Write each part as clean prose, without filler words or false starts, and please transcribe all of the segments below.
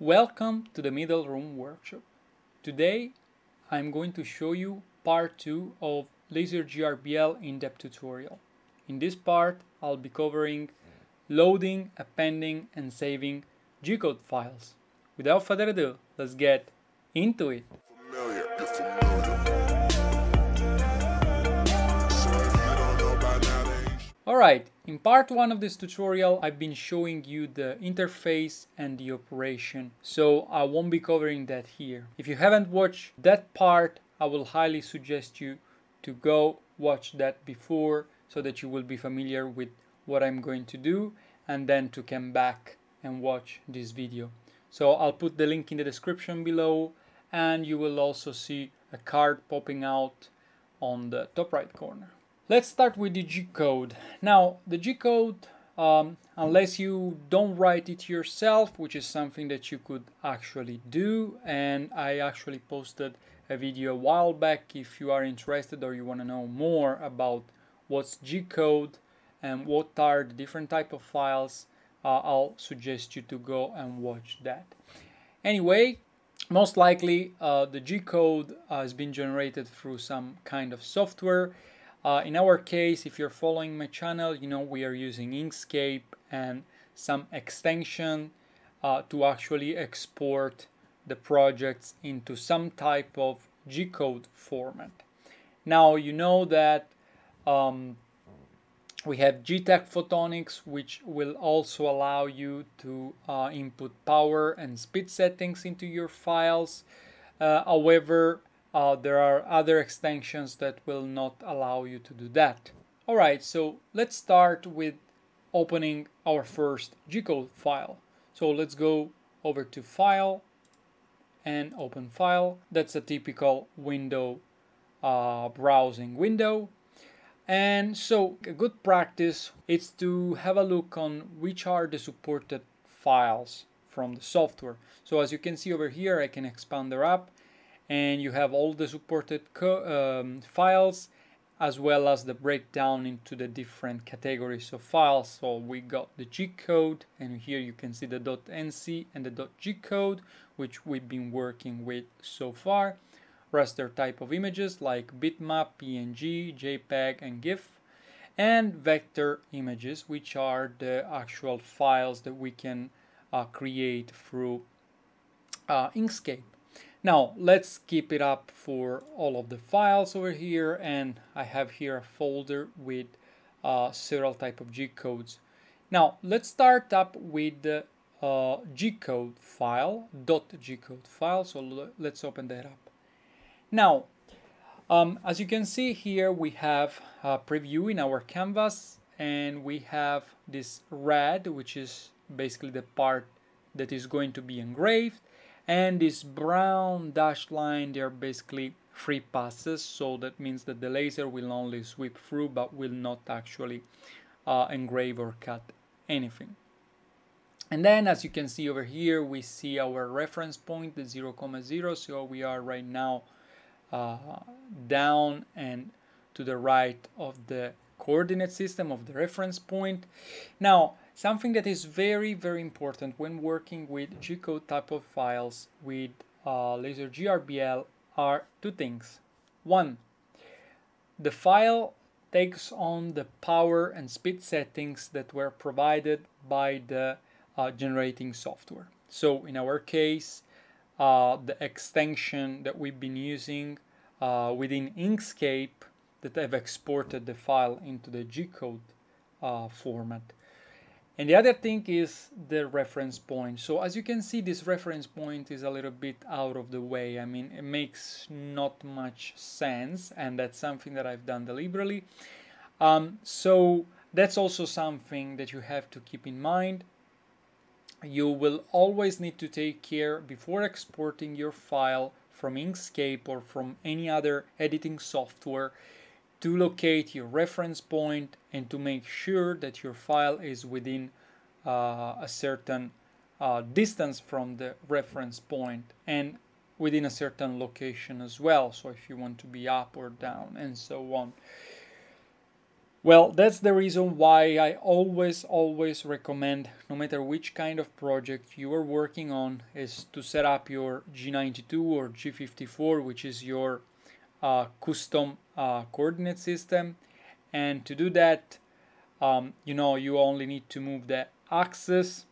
Welcome to the Middle Room Workshop. Today I'm going to show you part 2 of LaserGRBL in-depth tutorial. In this part I'll be covering loading, appending and saving Gcode files. Without further ado, let's get into it. Alright, in part 1 of this tutorial I've been showing you the interface and the operation, so I won't be covering that here. If you haven't watched that part, I will highly suggest you to go watch that before so that you will be familiar with what I'm going to do and then to come back and watch this video. So I'll put the link in the description below, and you will also see a card popping out on the top right corner. Let's start with the Gcode. Now, the Gcode, unless you don't write it yourself, which is something that you could actually do, and I actually posted a video a while back. If you are interested or you want to know more about what's Gcode and what are the different type of files, I'll suggest you to go and watch that. Anyway, most likely the Gcode has been generated through some kind of software. In our case, if you're following my channel, you know we are using Inkscape and some extension to actually export the projects into some type of Gcode format. Now you know that we have GTAC photonics, which will also allow you to input power and speed settings into your files. However, there are other extensions that will not allow you to do that. Alright, so let's start with opening our first Gcode file. So let's go over to File and Open File. That's a typical window browsing window. And so a good practice is to have a look on which are the supported files from the software. So as you can see over here, I can expand the app, and you have all the supported files as well as the breakdown into the different categories of files. So we got the Gcode, and here you can see the .nc and the .gcode, which we've been working with so far. Raster type of images like bitmap, PNG, JPEG and GIF, and vector images, which are the actual files that we can create through Inkscape. Now let's keep it up for all of the files over here, and I have here a folder with several type of Gcodes. Now let's start up with the Gcode file, .gcode file. So let's open that up. Now, as you can see here, we have a preview in our canvas, and we have this red, which is basically the part that is going to be engraved, and this brown dashed line, they are basically free passes, so that means that the laser will only sweep through but will not actually engrave or cut anything. And then as you can see over here, we see our reference point, the 0,0, so we are right now down and to the right of the coordinate system of the reference point. Now, something that is very, very important when working with Gcode type of files with LaserGRBL are two things. One, the file takes on the power and speed settings that were provided by the generating software. So in our case, the extension that we've been using within Inkscape that have exported the file into the Gcode format. And the other thing is the reference point. So as you can see, this reference point is a little bit out of the way. I mean, it makes not much sense, and that's something that I've done deliberately. So that's also something that you have to keep in mind. You will always need to take care before exporting your file from Inkscape or from any other editing software to locate your reference point and to make sure that your file is within a certain distance from the reference point and within a certain location as well. So if you want to be up or down and so on. Well, that's the reason why I always recommend, no matter which kind of project you are working on, is to set up your G92 or G54, which is your custom coordinate system. And to do that, you only need to move the axis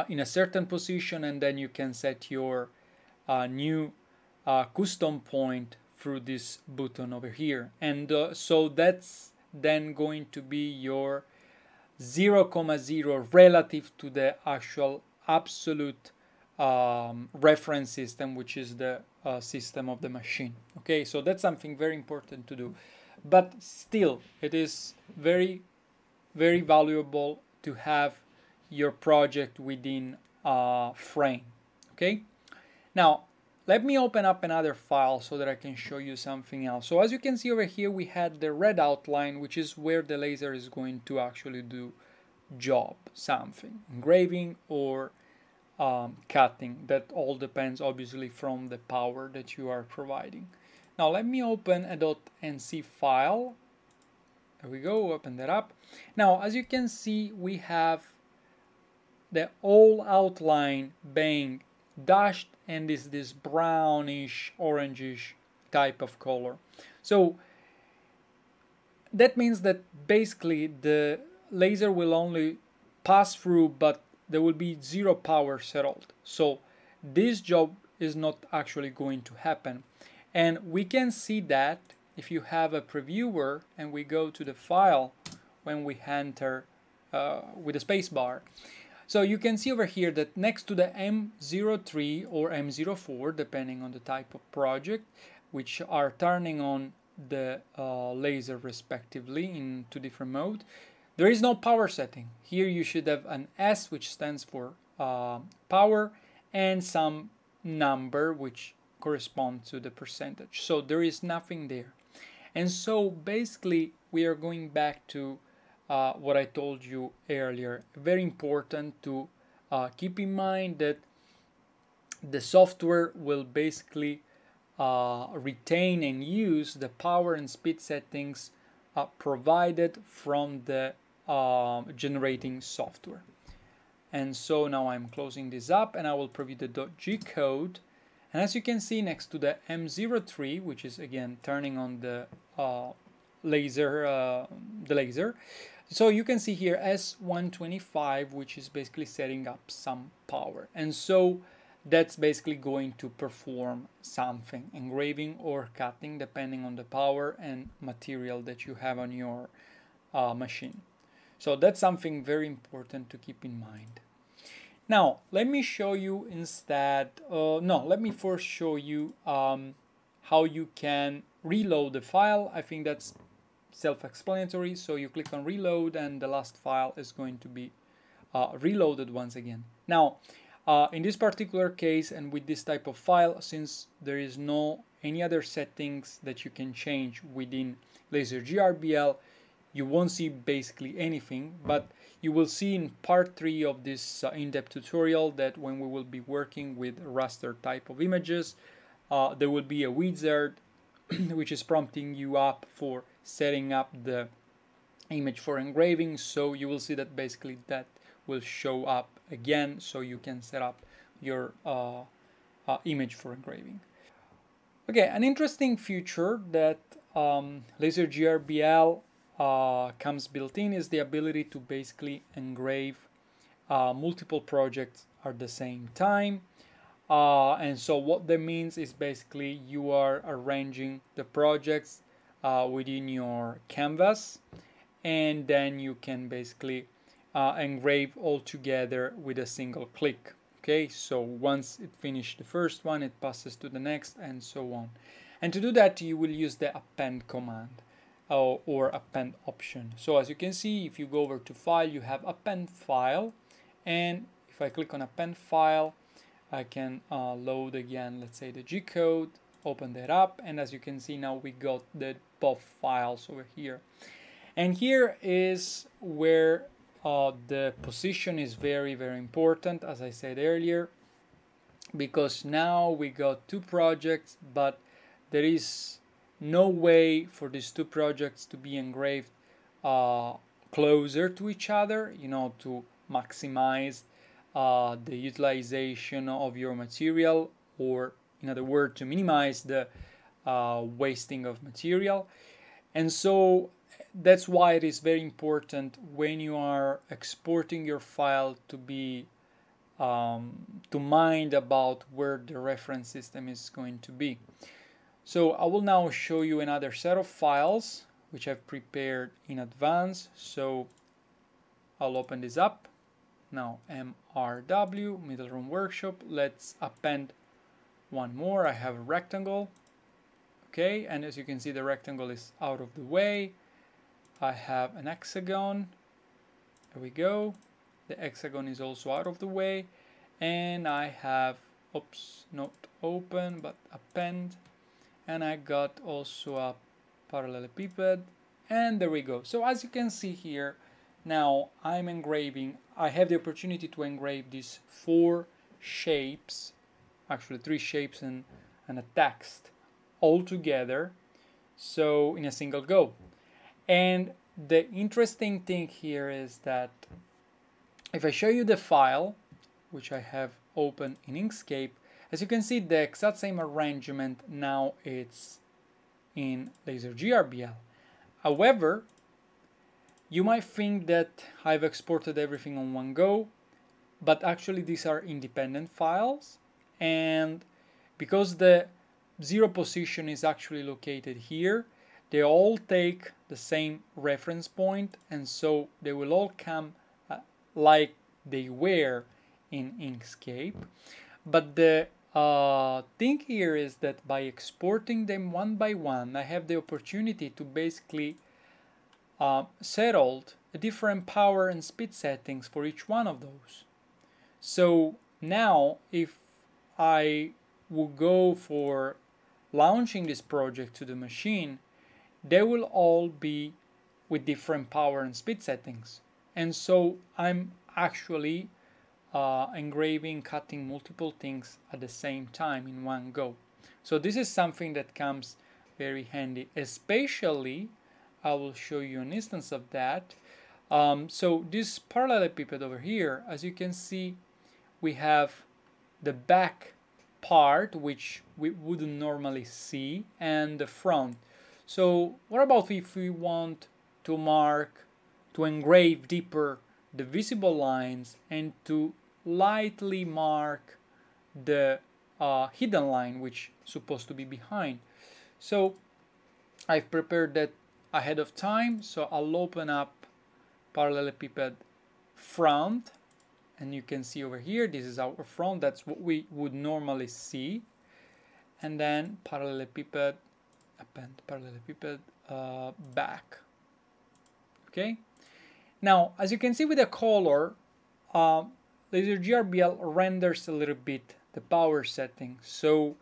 in a certain position, and then you can set your new custom point through this button over here. And so that's then going to be your 0,0 relative to the actual absolute reference system, which is the system of the machine. Okay, so that's something very important to do, but still it is very valuable to have your project within a frame. Okay, now let me open up another file so that I can show you something else. So as you can see over here, we had the red outline, which is where the laser is going to actually do job, something, engraving or cutting. That all depends obviously from the power that you are providing. Now let me open a .nc file. There we go, open that up. Now as you can see, we have the whole outline being dashed, and is this brownish orangish type of color. So that means that basically the laser will only pass through, but there will be zero power settled. So this job is not actually going to happen. And we can see that if you have a previewer and we go to the file when we enter with the space bar. So you can see over here that next to the M03 or M04, depending on the type of project, which are turning on the laser respectively in two different modes, there is no power setting. Here you should have an S, which stands for power, and some number which corresponds to the percentage. So there is nothing there. And so basically we are going back to what I told you earlier. Very important to keep in mind that the software will basically retain and use the power and speed settings provided from the generating software. And so now I'm closing this up and I will preview the .gcode. And as you can see, next to the M03, which is again turning on the laser, so you can see here S125, which is basically setting up some power. And so that's basically going to perform something, engraving or cutting, depending on the power and material that you have on your machine. So that's something very important to keep in mind. Now, let me show you instead, let me first show you how you can reload the file. I think that's self-explanatory. So you click on reload and the last file is going to be reloaded once again. Now, in this particular case and with this type of file, since there is no any other settings that you can change within LaserGRBL, you won't see basically anything, but you will see in part 3 of this in-depth tutorial that when we will be working with raster type of images, there will be a wizard which is prompting you up for setting up the image for engraving. So you will see that basically that will show up again, so you can set up your image for engraving. Okay, an interesting feature that LaserGRBL comes built in is the ability to basically engrave multiple projects at the same time. And so what that means is basically you are arranging the projects within your canvas, and then you can basically engrave all together with a single click. Okay, so once it finishes the first one, it passes to the next and so on. And to do that, you will use the append command or append option. So as you can see, if you go over to file, you have append file, and if I click on append file, I can load again, let's say the Gcode, open that up, and as you can see now we got the both files over here. And here is where the position is very important, as I said earlier, because now we got two projects, but there is no way for these two projects to be engraved closer to each other, you know, to maximize the utilization of your material, or in other words, to minimize the wasting of material. And so that's why it is very important when you are exporting your file to be to mind about where the reference system is going to be. So I will now show you another set of files which I've prepared in advance. So I'll open this up. Now MRW, Middle Room Workshop. Let's append one more. I have a rectangle. Okay, and as you can see, the rectangle is out of the way. I have an hexagon. There we go. The hexagon is also out of the way. And I have, oops, not open, but append. And I got also a parallelepiped. And there we go. So as you can see here, now I'm engraving. I have the opportunity to engrave these 4 shapes, actually 3 shapes and a text all together, so in a single go. And the interesting thing here is that if I show you the file, which I have open in Inkscape, as you can see, the exact same arrangement now it's in LaserGRBL. However, you might think that I've exported everything on one go, but actually these are independent files, and because the 0 position is actually located here, they all take the same reference point, and so they will all come like they were in Inkscape. But the thing here is that by exporting them one by one, I have the opportunity to basically settle a different power and speed settings for each one of those. So now if I will go for launching this project to the machine, they will all be with different power and speed settings. And so I'm actually engraving, cutting multiple things at the same time in one go. So this is something that comes very handy, especially I will show you an instance of that. So this parallelepiped over here, as you can see, we have the back part, which we wouldn't normally see, and the front. So what about if we want to mark, to engrave deeper the visible lines and to lightly mark the hidden line, which is supposed to be behind? So I've prepared that ahead of time, so I'll open up parallelepiped front, and you can see over here, this is our front, that's what we would normally see. And then parallelepiped, append parallelepiped back. Okay, now as you can see with the color, LaserGRBL renders a little bit the power setting, so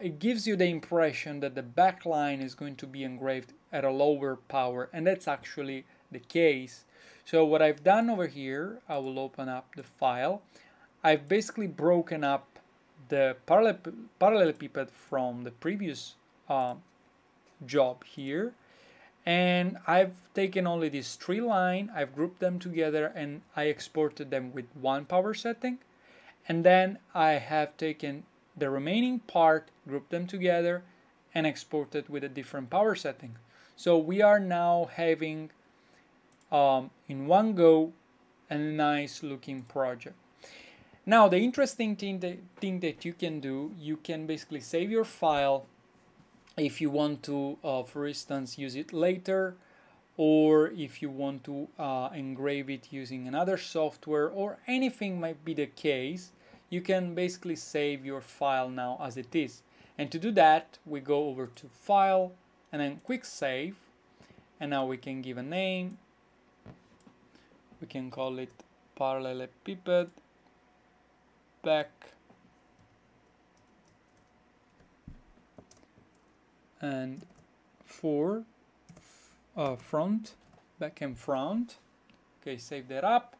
it gives you the impression that the back line is going to be engraved at a lower power, and that's actually the case. So what I've done over here, I will open up the file. I've basically broken up the parallelepiped from the previous job here, and I've taken only these 3 lines, I've grouped them together, and I exported them with 1 power setting. And then I have taken the remaining part, grouped them together, and exported with a different power setting. So we are now having in one go a nice looking project. Now the interesting thing that you can do, you can basically save your file if you want to, for instance, use it later, or if you want to engrave it using another software, or anything might be the case, you can basically save your file now as it is. And to do that, we go over to File and then Quick Save, and now we can give a name. We can call it parallelepiped back and for front, back and front. Okay, save that up.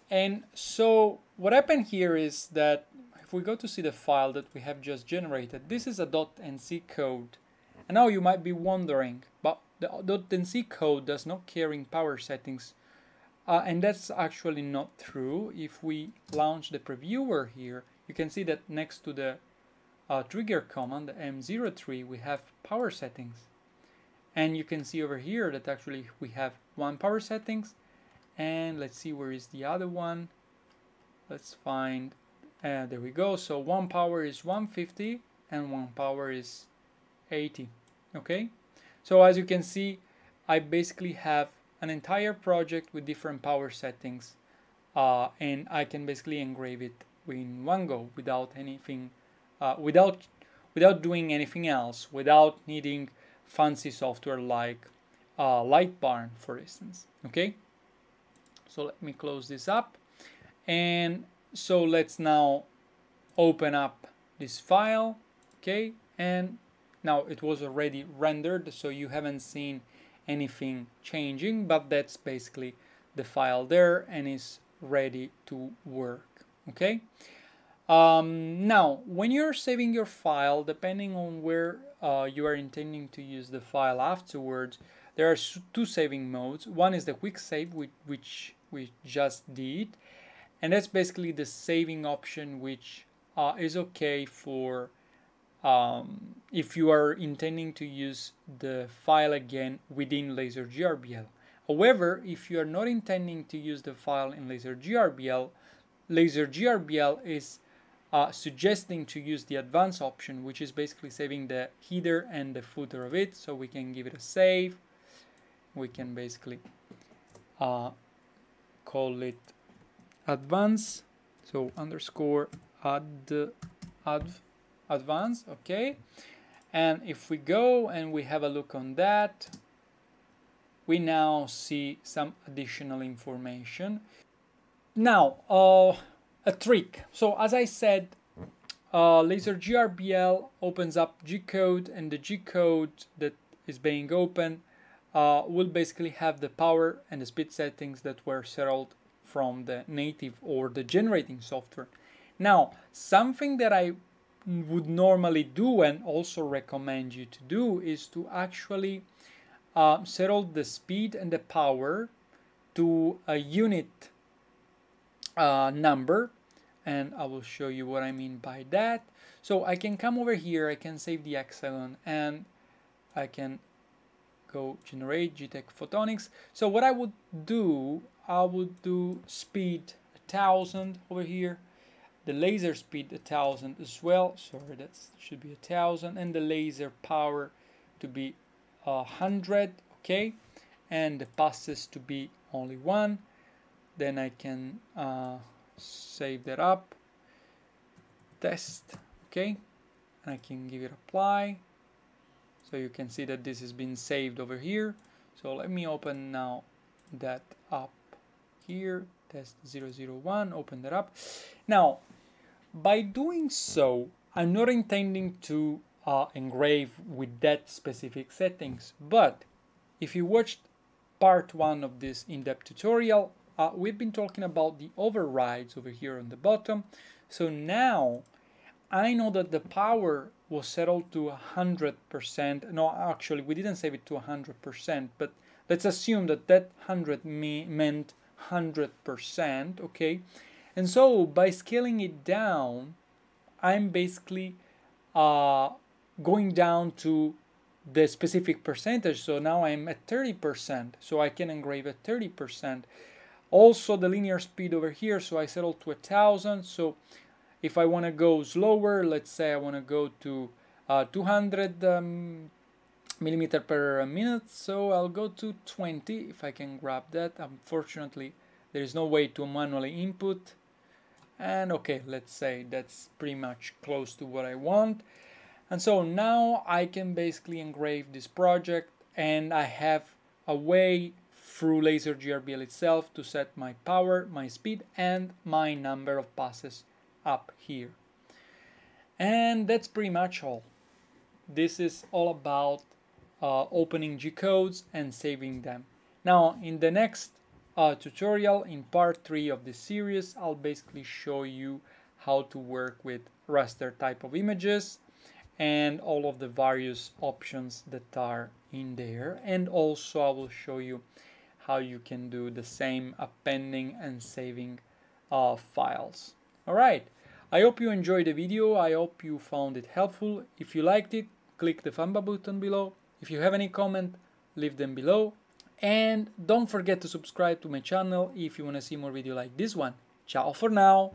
And so what happened here is that if we go to see the file that we have just generated, this is a .nc code, And now you might be wondering, but the .NC code does not care in power settings. And that's actually not true. If we launch the previewer here, you can see that next to the trigger command, the M03, we have power settings. And you can see over here that actually we have one power settings. And let's see, where is the other one? Let's find, there we go. So one power is 150 and one power is 80. Okay, so as you can see, I basically have an entire project with different power settings, and I can basically engrave it in one go without anything, without doing anything else, without needing fancy software like Lightbarn, for instance. Okay, so let me close this up, and so let's now open up this file. Okay, and now it was already rendered, so you haven't seen anything changing, but that's basically the file there and is ready to work. Okay. Now, when you're saving your file, depending on where you are intending to use the file afterwards, there are two saving modes. One is the quick save, which we just did, and that's basically the saving option, which is okay for if you are intending to use the file again within LaserGRBL. However, if you are not intending to use the file in LaserGRBL, LaserGRBL is suggesting to use the advanced option, which is basically saving the header and the footer of it. So we can give it a save. We can basically call it advanced. So underscore advanced. Okay, and if we go and we have a look on that, we now see some additional information. Now a trick. So as I said, LaserGRBL opens up Gcode, and the Gcode that is being opened will basically have the power and the speed settings that were settled from the native or the generating software. Now, something that I would normally do and also recommend you to do is to actually settle the speed and the power to a unit number, and I will show you what I mean by that. So I can come over here, I can save the hexagon, and I can go generate GTech Photonics. So what I would do speed 1000 over here, the laser speed 1000 as well, sorry, that should be 1000, and the laser power to be 100, okay, and the passes to be only 1. Then I can save that up, test, okay, and I can give it apply. So you can see that this has been saved over here. So let me open now that up here, test 001, open that up. Now, by doing so, I'm not intending to engrave with that specific settings, but if you watched part 1 of this in-depth tutorial, we've been talking about the overrides over here on the bottom. So now I know that the power was settled to 100%. No, actually we didn't save it to 100%, but let's assume that that 100 meant 100%, okay? And so by scaling it down, I'm basically going down to the specific percentage. So now I'm at 30%, so I can engrave at 30%. Also the linear speed over here, so I settled to 1000. So if I want to go slower, let's say I want to go to 200 millimeter per minute, so I'll go to 20 if I can grab that. Unfortunately, there is no way to manually input. And okay, let's say that's pretty much close to what I want. And so now I can basically engrave this project, and I have a way through LaserGRBL itself to set my power, my speed, and my number of passes up here. And that's pretty much all. This is all about opening Gcodes and saving them. Now in the next tutorial, in part 3 of this series, I'll basically show you how to work with raster type of images, and all of the various options that are in there. And also I will show you how you can do the same appending and saving files. All right, I hope you enjoyed the video. I hope you found it helpful. If you liked it, click the thumbs up button below. If you have any comment, leave them below. And don't forget to subscribe to my channel if you want to see more videos like this one. Ciao for now.